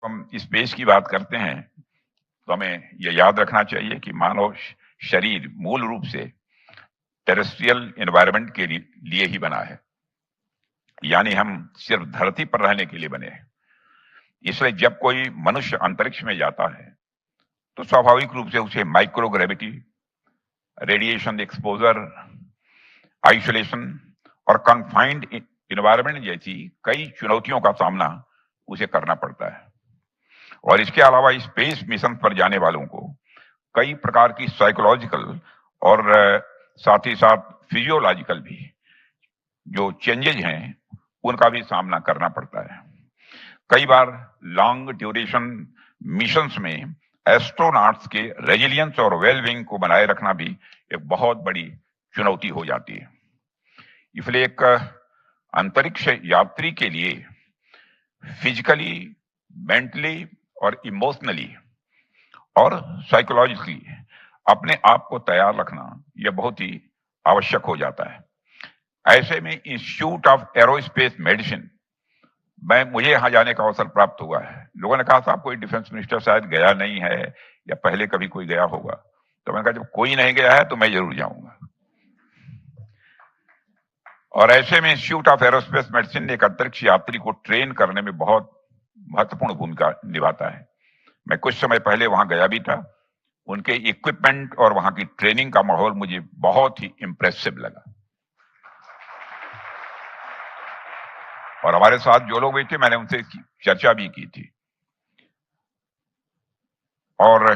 हम स्पेस की बात करते हैं तो हमें यह याद रखना चाहिए कि मानव शरीर मूल रूप से टेरेस्ट्रियल एनवायरनमेंट के लिए ही बना है, यानी हम सिर्फ धरती पर रहने के लिए बने हैं। इसलिए जब कोई मनुष्य अंतरिक्ष में जाता है तो स्वाभाविक रूप से उसे माइक्रोग्रेविटी, रेडिएशन एक्सपोजर, आइसोलेशन और कन्फाइंड एनवायरनमेंट जैसी कई चुनौतियों का सामना उसे करना पड़ता है। और इसके अलावा स्पेस मिशन पर जाने वालों को कई प्रकार की साइकोलॉजिकल और साथ ही साथ फिजियोलॉजिकल भी जो चेंजेज हैं उनका भी सामना करना पड़ता है। कई बार लॉन्ग ड्यूरेशन मिशंस में एस्ट्रोनॉट्स के रेजिलियंस और वेलबींग को बनाए रखना भी एक बहुत बड़ी चुनौती हो जाती है। इसलिए एक अंतरिक्ष यात्री के लिए फिजिकली, मेंटली और इमोशनली और साइकोलॉजिकली अपने आप को तैयार रखना यह बहुत ही आवश्यक हो जाता है। ऐसे में इंस्टीट्यूट ऑफ एरोस्पेस मेडिसिन मुझे यहां जाने का अवसर प्राप्त हुआ है। लोगों ने कहा साहब कोई डिफेंस मिनिस्टर शायद गया नहीं है या पहले कभी कोई गया होगा, तो मैंने कहा जब कोई नहीं गया है तो मैं जरूर जाऊंगा। और ऐसे में इंस्टीट्यूट ऑफ एरोस्पेस मेडिसिन ने एक अंतरिक्ष यात्री को ट्रेन करने में बहुत महत्वपूर्ण भूमिका निभाता है। मैं कुछ समय पहले वहां गया भी था। उनके इक्विपमेंट और वहां की ट्रेनिंग का माहौल मुझे बहुत ही इंप्रेसिव लगा। और हमारे साथ जो लोग बैठे मैंने उनसे चर्चा भी की थी। और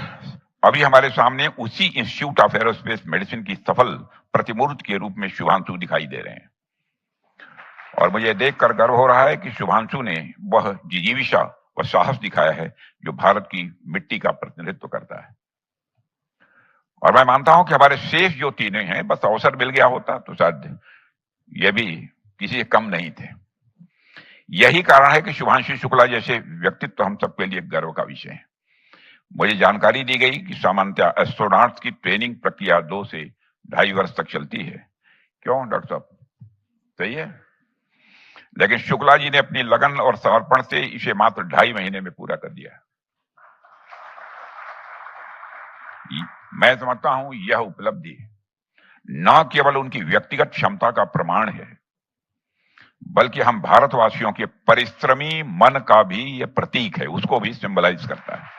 अभी हमारे सामने उसी इंस्टीट्यूट ऑफ एरोस्पेस मेडिसिन की सफल प्रतिमूर्त के रूप में शुभांशु दिखाई दे रहे हैं। और मुझे देखकर गर्व हो रहा है कि शुभांशु ने वह जिजीविषा व साहस दिखाया है जो भारत की मिट्टी का प्रतिनिधित्व करता है। और मैं मानता हूं कि हमारे शेष जो तीनों हैं, बस अवसर मिल गया होता तो शायद ये भी किसी से कम नहीं थे। यही कारण है कि शुभांशु शुक्ला जैसे व्यक्तित्व हम सबके लिए गर्व का विषय है। मुझे जानकारी दी गई कि सामान्यतः एस्ट्रोनॉट्स की ट्रेनिंग प्रक्रिया 2 से 2.5 वर्ष तक चलती है। क्यों डॉक्टर साहब, सही है? लेकिन शुक्ला जी ने अपनी लगन और समर्पण से इसे मात्र 2.5 महीने में पूरा कर दिया। मैं समझता हूं यह उपलब्धि न केवल उनकी व्यक्तिगत क्षमता का प्रमाण है, बल्कि हम भारतवासियों के परिश्रमी मन का भी यह प्रतीक है, उसको भी सिंबलाइज करता है।